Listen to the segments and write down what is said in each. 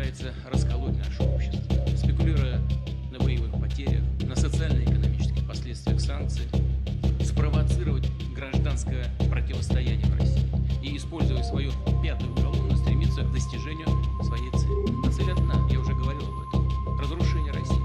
пытается расколоть наше общество, спекулируя на боевых потерях, на социально-экономических последствиях санкций, спровоцировать гражданское противостояние в России и, используя свою пятую колонну, стремиться к достижению своей цели. А цель одна, я уже говорил об этом, разрушение России.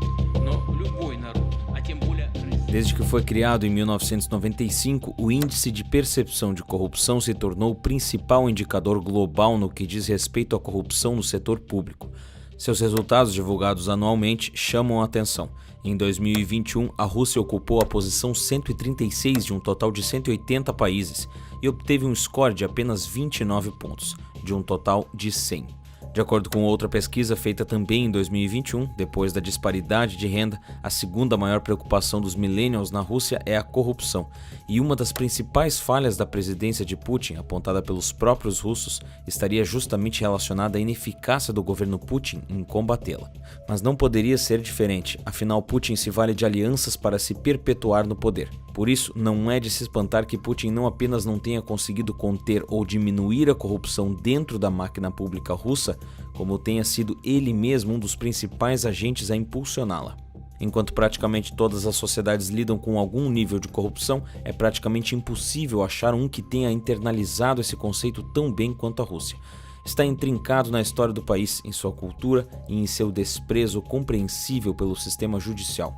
Но любой народ, а тем более Россия... Desde que foi criado em 1995, o Índice de Percepção de Corrupção se tornou o principal indicador global no que diz respeito à corrupção no setor público. Seus resultados, divulgados anualmente, chamam a atenção. Em 2021, a Rússia ocupou a posição 136 de um total de 180 países e obteve um score de apenas 29 pontos, de um total de 100. De acordo com outra pesquisa feita também em 2021, depois da disparidade de renda, a segunda maior preocupação dos millennials na Rússia é a corrupção, e uma das principais falhas da presidência de Putin, apontada pelos próprios russos, estaria justamente relacionada à ineficácia do governo Putin em combatê-la. Mas não poderia ser diferente, afinal Putin se vale de alianças para se perpetuar no poder. Por isso, não é de se espantar que Putin não apenas não tenha conseguido conter ou diminuir a corrupção dentro da máquina pública russa, como tenha sido ele mesmo um dos principais agentes a impulsioná-la. Enquanto praticamente todas as sociedades lidam com algum nível de corrupção, é praticamente impossível achar um que tenha internalizado esse conceito tão bem quanto a Rússia. Está intrincado na história do país, em sua cultura e em seu desprezo compreensível pelo sistema judicial.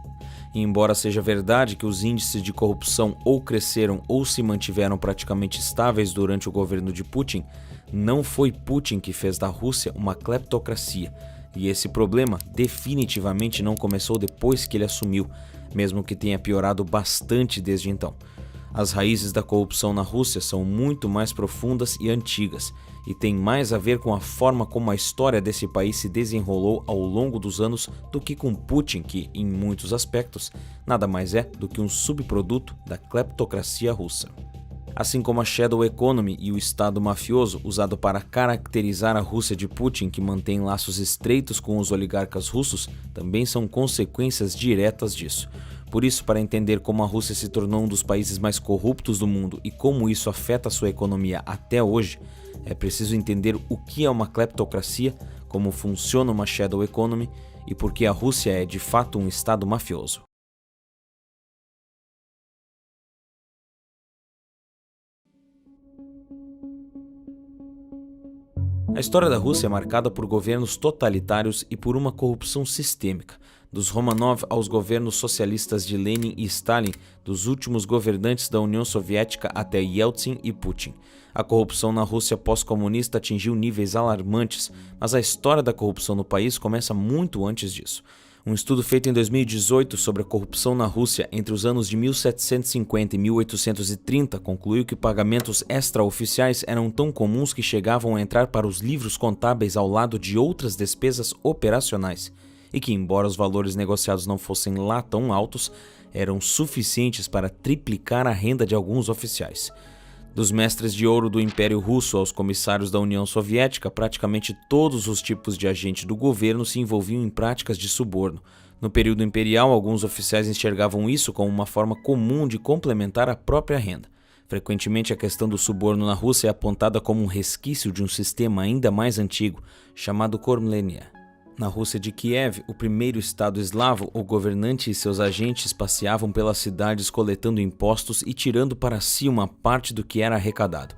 E embora seja verdade que os índices de corrupção ou cresceram ou se mantiveram praticamente estáveis durante o governo de Putin, não foi Putin que fez da Rússia uma cleptocracia, e esse problema definitivamente não começou depois que ele assumiu, mesmo que tenha piorado bastante desde então. As raízes da corrupção na Rússia são muito mais profundas e antigas, e têm mais a ver com a forma como a história desse país se desenrolou ao longo dos anos do que com Putin, que, em muitos aspectos, nada mais é do que um subproduto da cleptocracia russa. Assim como a Shadow Economy e o Estado mafioso, usado para caracterizar a Rússia de Putin, que mantém laços estreitos com os oligarcas russos, também são consequências diretas disso. Por isso, para entender como a Rússia se tornou um dos países mais corruptos do mundo e como isso afeta sua economia até hoje, é preciso entender o que é uma cleptocracia, como funciona uma Shadow Economy e por que a Rússia é de fato um Estado mafioso. A história da Rússia é marcada por governos totalitários e por uma corrupção sistêmica. Dos Romanov aos governos socialistas de Lenin e Stalin, dos últimos governantes da União Soviética até Yeltsin e Putin. A corrupção na Rússia pós-comunista atingiu níveis alarmantes, mas a história da corrupção no país começa muito antes disso. Um estudo feito em 2018 sobre a corrupção na Rússia entre os anos de 1750 e 1830 concluiu que pagamentos extraoficiais eram tão comuns que chegavam a entrar para os livros contábeis ao lado de outras despesas operacionais, e que, embora os valores negociados não fossem lá tão altos, eram suficientes para triplicar a renda de alguns oficiais. Dos mestres de ouro do Império Russo aos comissários da União Soviética, praticamente todos os tipos de agente do governo se envolviam em práticas de suborno. No período imperial, alguns oficiais enxergavam isso como uma forma comum de complementar a própria renda. Frequentemente, a questão do suborno na Rússia é apontada como um resquício de um sistema ainda mais antigo, chamado Kormlenia. Na Rússia de Kiev, o primeiro estado eslavo, o governante e seus agentes passeavam pelas cidades coletando impostos e tirando para si uma parte do que era arrecadado.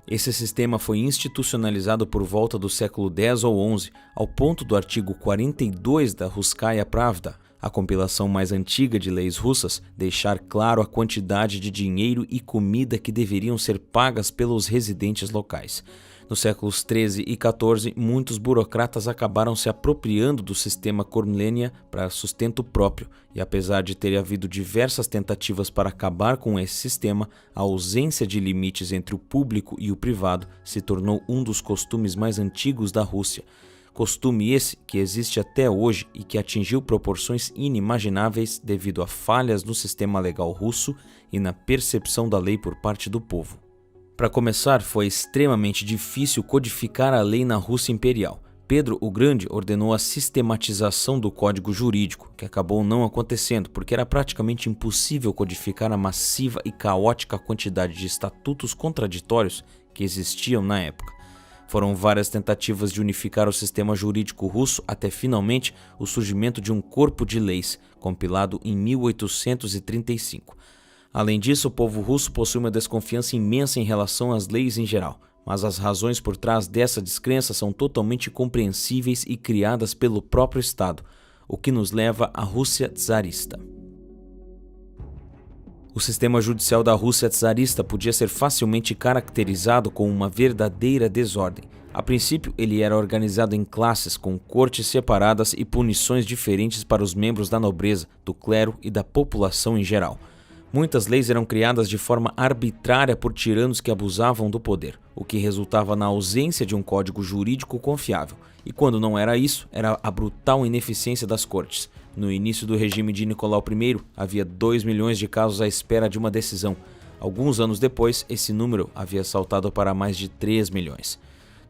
Esse sistema foi institucionalizado por volta do século X ou XI, ao ponto do artigo 42 da Russkaya Pravda, a compilação mais antiga de leis russas, deixar claro a quantidade de dinheiro e comida que deveriam ser pagas pelos residentes locais. Nos séculos XIII e XIV, muitos burocratas acabaram se apropriando do sistema Kormlenia para sustento próprio, e apesar de ter havido diversas tentativas para acabar com esse sistema, a ausência de limites entre o público e o privado se tornou um dos costumes mais antigos da Rússia. Costume esse que existe até hoje e que atingiu proporções inimagináveis devido a falhas no sistema legal russo e na percepção da lei por parte do povo. Para começar, foi extremamente difícil codificar a lei na Rússia Imperial. Pedro o Grande ordenou a sistematização do código jurídico, que acabou não acontecendo porque era praticamente impossível codificar a massiva e caótica quantidade de estatutos contraditórios que existiam na época. Foram várias tentativas de unificar o sistema jurídico russo até finalmente o surgimento de um corpo de leis, compilado em 1835. Além disso, o povo russo possui uma desconfiança imensa em relação às leis em geral, mas as razões por trás dessa descrença são totalmente compreensíveis e criadas pelo próprio Estado, o que nos leva à Rússia czarista. O sistema judicial da Rússia czarista podia ser facilmente caracterizado como uma verdadeira desordem. A princípio, ele era organizado em classes com cortes separadas e punições diferentes para os membros da nobreza, do clero e da população em geral. Muitas leis eram criadas de forma arbitrária por tiranos que abusavam do poder, o que resultava na ausência de um código jurídico confiável. E quando não era isso, era a brutal ineficiência das cortes. No início do regime de Nicolau I, havia 2 milhões de casos à espera de uma decisão. Alguns anos depois, esse número havia saltado para mais de 3 milhões.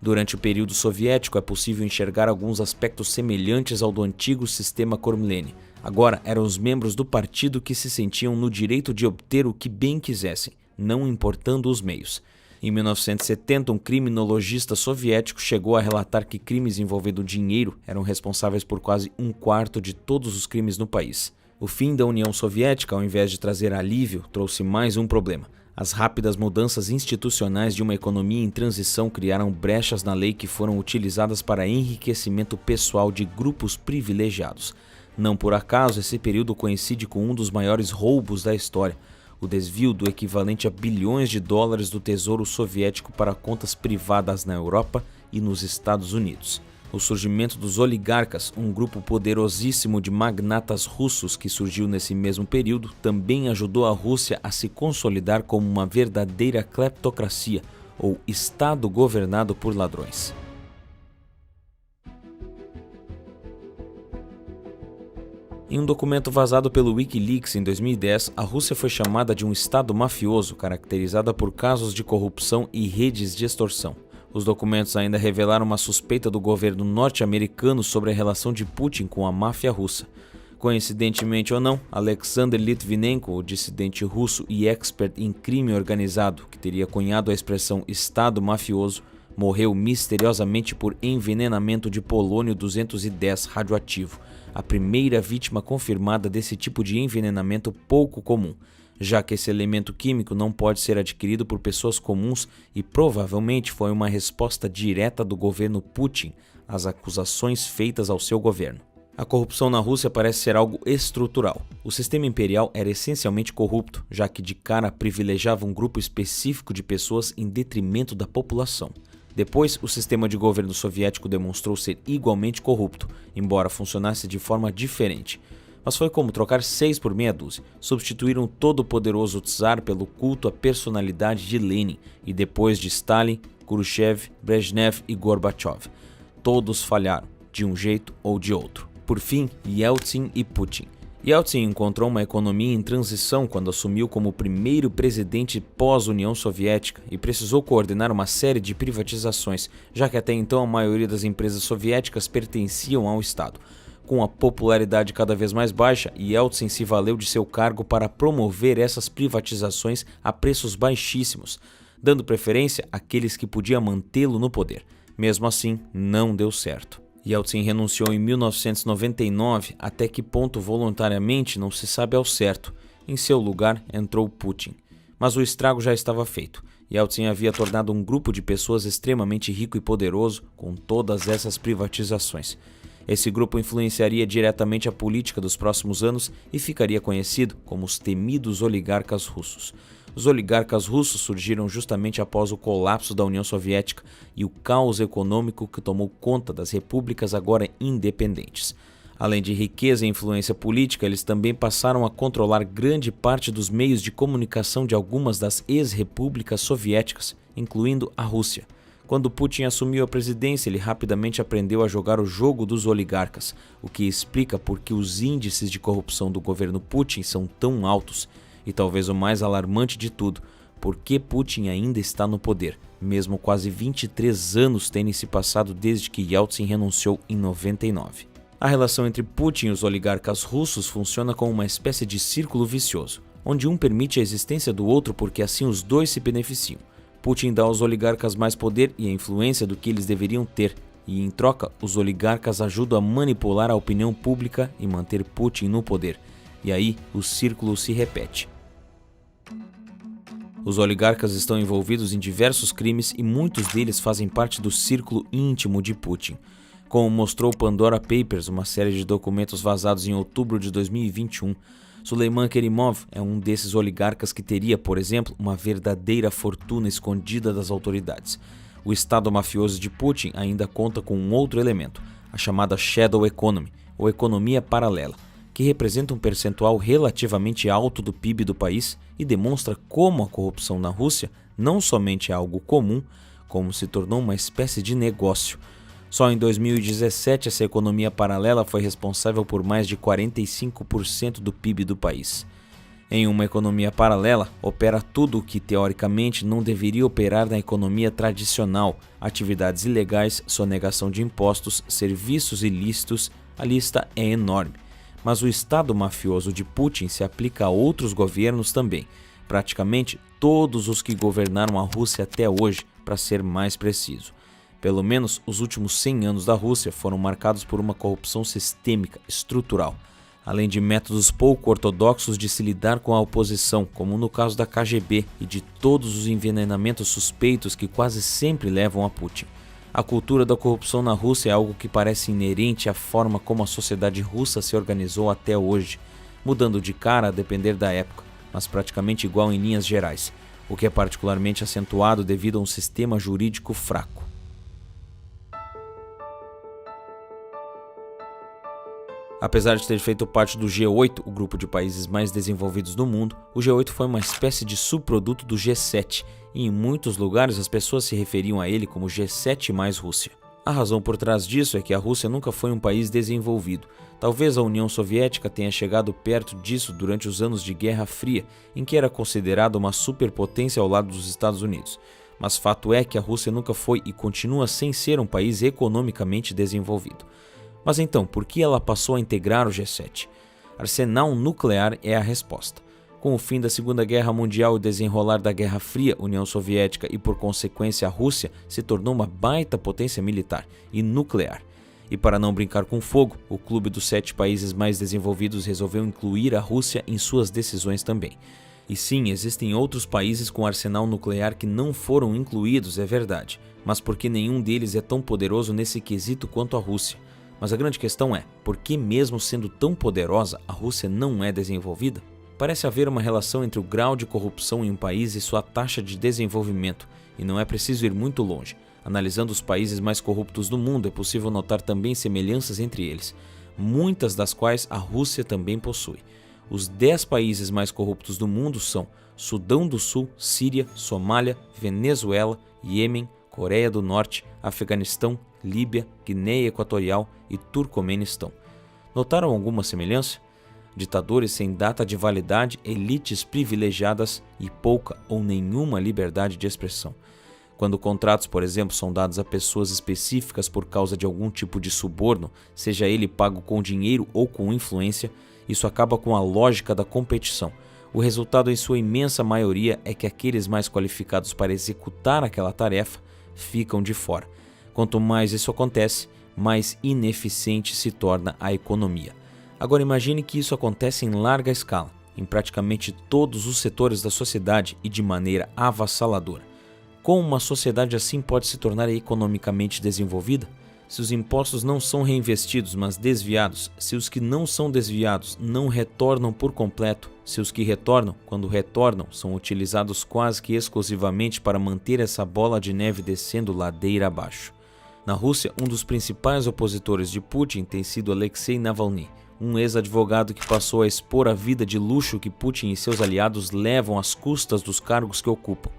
Durante o período soviético, é possível enxergar alguns aspectos semelhantes ao do antigo sistema Kormlene. Agora, eram os membros do partido que se sentiam no direito de obter o que bem quisessem, não importando os meios. Em 1970, um criminologista soviético chegou a relatar que crimes envolvendo dinheiro eram responsáveis por quase 1/4 de todos os crimes no país. O fim da União Soviética, ao invés de trazer alívio, trouxe mais um problema. As rápidas mudanças institucionais de uma economia em transição criaram brechas na lei que foram utilizadas para enriquecimento pessoal de grupos privilegiados. Não por acaso, esse período coincide com um dos maiores roubos da história, o desvio do equivalente a bilhões de dólares do Tesouro Soviético para contas privadas na Europa e nos Estados Unidos. O surgimento dos oligarcas, um grupo poderosíssimo de magnatas russos que surgiu nesse mesmo período, também ajudou a Rússia a se consolidar como uma verdadeira cleptocracia, ou Estado governado por ladrões. Em um documento vazado pelo Wikileaks em 2010, a Rússia foi chamada de um Estado mafioso, caracterizada por casos de corrupção e redes de extorsão. Os documentos ainda revelaram uma suspeita do governo norte-americano sobre a relação de Putin com a máfia russa. Coincidentemente ou não, Alexander Litvinenko, o dissidente russo e expert em crime organizado, que teria cunhado a expressão Estado mafioso, morreu misteriosamente por envenenamento de polônio-210 radioativo, a primeira vítima confirmada desse tipo de envenenamento pouco comum, já que esse elemento químico não pode ser adquirido por pessoas comuns e provavelmente foi uma resposta direta do governo Putin às acusações feitas ao seu governo. A corrupção na Rússia parece ser algo estrutural. O sistema imperial era essencialmente corrupto, já que de cara privilegiava um grupo específico de pessoas em detrimento da população. Depois, o sistema de governo soviético demonstrou ser igualmente corrupto, embora funcionasse de forma diferente. Mas foi como trocar 6 por meia dúzia. Substituíram todo o poderoso czar pelo culto à personalidade de Lenin e depois de Stalin, Khrushchev, Brezhnev e Gorbachev. Todos falharam, de um jeito ou de outro. Por fim, Yeltsin e Putin. Yeltsin encontrou uma economia em transição quando assumiu como primeiro presidente pós-União Soviética e precisou coordenar uma série de privatizações, já que até então a maioria das empresas soviéticas pertenciam ao Estado. Com a popularidade cada vez mais baixa, Yeltsin se valeu de seu cargo para promover essas privatizações a preços baixíssimos, dando preferência àqueles que podiam mantê-lo no poder. Mesmo assim, não deu certo. Yeltsin renunciou em 1999, até que ponto voluntariamente não se sabe ao certo. Em seu lugar entrou Putin. Mas o estrago já estava feito. Yeltsin havia tornado um grupo de pessoas extremamente rico e poderoso com todas essas privatizações. Esse grupo influenciaria diretamente a política dos próximos anos e ficaria conhecido como os temidos oligarcas russos. Os oligarcas russos surgiram justamente após o colapso da União Soviética e o caos econômico que tomou conta das repúblicas agora independentes. Além de riqueza e influência política, eles também passaram a controlar grande parte dos meios de comunicação de algumas das ex-repúblicas soviéticas, incluindo a Rússia. Quando Putin assumiu a presidência, ele rapidamente aprendeu a jogar o jogo dos oligarcas, o que explica por que os índices de corrupção do governo Putin são tão altos. E talvez o mais alarmante de tudo, por que Putin ainda está no poder, mesmo quase 23 anos terem se passado desde que Yeltsin renunciou em 99. A relação entre Putin e os oligarcas russos funciona como uma espécie de círculo vicioso, onde um permite a existência do outro porque assim os dois se beneficiam. Putin dá aos oligarcas mais poder e a influência do que eles deveriam ter, e em troca, os oligarcas ajudam a manipular a opinião pública e manter Putin no poder. E aí, o círculo se repete. Os oligarcas estão envolvidos em diversos crimes e muitos deles fazem parte do círculo íntimo de Putin. Como mostrou Pandora Papers, uma série de documentos vazados em outubro de 2021, Suleiman Kerimov é um desses oligarcas que teria, por exemplo, uma verdadeira fortuna escondida das autoridades. O estado mafioso de Putin ainda conta com um outro elemento, a chamada Shadow Economy, ou economia paralela, que representa um percentual relativamente alto do PIB do país e demonstra como a corrupção na Rússia não somente é algo comum, como se tornou uma espécie de negócio. Só em 2017 essa economia paralela foi responsável por mais de 45% do PIB do país. Em uma economia paralela, opera tudo o que teoricamente não deveria operar na economia tradicional: atividades ilegais, sonegação de impostos, serviços ilícitos, a lista é enorme. Mas o estado mafioso de Putin se aplica a outros governos também, praticamente todos os que governaram a Rússia até hoje, para ser mais preciso. Pelo menos os últimos 100 anos da Rússia foram marcados por uma corrupção sistêmica, estrutural, além de métodos pouco ortodoxos de se lidar com a oposição, como no caso da KGB e de todos os envenenamentos suspeitos que quase sempre levam a Putin. A cultura da corrupção na Rússia é algo que parece inerente à forma como a sociedade russa se organizou até hoje, mudando de cara a depender da época, mas praticamente igual em linhas gerais, o que é particularmente acentuado devido a um sistema jurídico fraco. Apesar de ter feito parte do G8, o grupo de países mais desenvolvidos do mundo, o G8 foi uma espécie de subproduto do G7, e em muitos lugares as pessoas se referiam a ele como G7 mais Rússia. A razão por trás disso é que a Rússia nunca foi um país desenvolvido. Talvez a União Soviética tenha chegado perto disso durante os anos de Guerra Fria, em que era considerada uma superpotência ao lado dos Estados Unidos. Mas fato é que a Rússia nunca foi e continua sem ser um país economicamente desenvolvido. Mas então, por que ela passou a integrar o G7? Arsenal nuclear é a resposta. Com o fim da Segunda Guerra Mundial e o desenrolar da Guerra Fria, a União Soviética e, por consequência, a Rússia se tornou uma baita potência militar e nuclear. E para não brincar com fogo, o clube dos 7 países mais desenvolvidos resolveu incluir a Rússia em suas decisões também. E sim, existem outros países com arsenal nuclear que não foram incluídos, é verdade, mas porque nenhum deles é tão poderoso nesse quesito quanto a Rússia. Mas a grande questão é, por que mesmo sendo tão poderosa, a Rússia não é desenvolvida? Parece haver uma relação entre o grau de corrupção em um país e sua taxa de desenvolvimento, e não é preciso ir muito longe. Analisando os países mais corruptos do mundo, é possível notar também semelhanças entre eles, muitas das quais a Rússia também possui. Os 10 países mais corruptos do mundo são Sudão do Sul, Síria, Somália, Venezuela, Iêmen, Coreia do Norte, Afeganistão, Líbia, Guiné Equatorial e Turcomenistão. Notaram alguma semelhança? Ditadores sem data de validade, elites privilegiadas e pouca ou nenhuma liberdade de expressão. Quando contratos, por exemplo, são dados a pessoas específicas por causa de algum tipo de suborno, seja ele pago com dinheiro ou com influência, isso acaba com a lógica da competição. O resultado, em sua imensa maioria, é que aqueles mais qualificados para executar aquela tarefa ficam de fora. Quanto mais isso acontece, mais ineficiente se torna a economia. Agora imagine que isso acontece em larga escala, em praticamente todos os setores da sociedade e de maneira avassaladora. Como uma sociedade assim pode se tornar economicamente desenvolvida? Se os impostos não são reinvestidos, mas desviados, se os que não são desviados não retornam por completo, se os que retornam, quando retornam, são utilizados quase que exclusivamente para manter essa bola de neve descendo ladeira abaixo. Na Rússia, um dos principais opositores de Putin tem sido Alexei Navalny, um ex-advogado que passou a expor a vida de luxo que Putin e seus aliados levam às custas dos cargos que ocupam.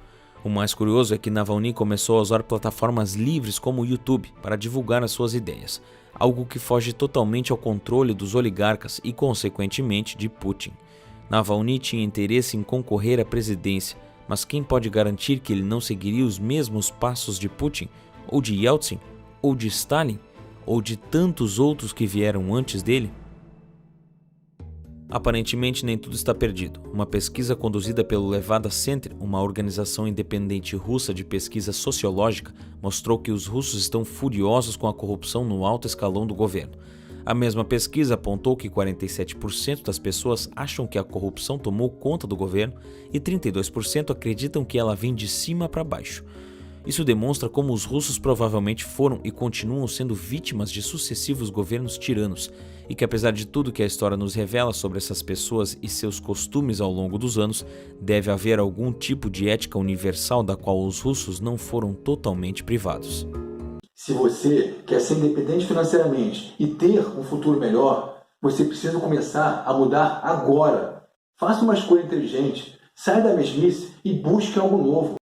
O mais curioso é que Navalny começou a usar plataformas livres como o YouTube para divulgar as suas ideias, algo que foge totalmente ao controle dos oligarcas e, consequentemente, de Putin. Navalny tinha interesse em concorrer à presidência, mas quem pode garantir que ele não seguiria os mesmos passos de Putin, ou de Yeltsin, ou de Stalin, ou de tantos outros que vieram antes dele? Aparentemente, nem tudo está perdido. Uma pesquisa conduzida pelo Levada Center, uma organização independente russa de pesquisa sociológica, mostrou que os russos estão furiosos com a corrupção no alto escalão do governo. A mesma pesquisa apontou que 47% das pessoas acham que a corrupção tomou conta do governo e 32% acreditam que ela vem de cima para baixo. Isso demonstra como os russos provavelmente foram e continuam sendo vítimas de sucessivos governos tiranos, e que apesar de tudo que a história nos revela sobre essas pessoas e seus costumes ao longo dos anos, deve haver algum tipo de ética universal da qual os russos não foram totalmente privados. Se você quer ser independente financeiramente e ter um futuro melhor, você precisa começar a mudar agora. Faça uma escolha inteligente, saia da mesmice e busque algo novo.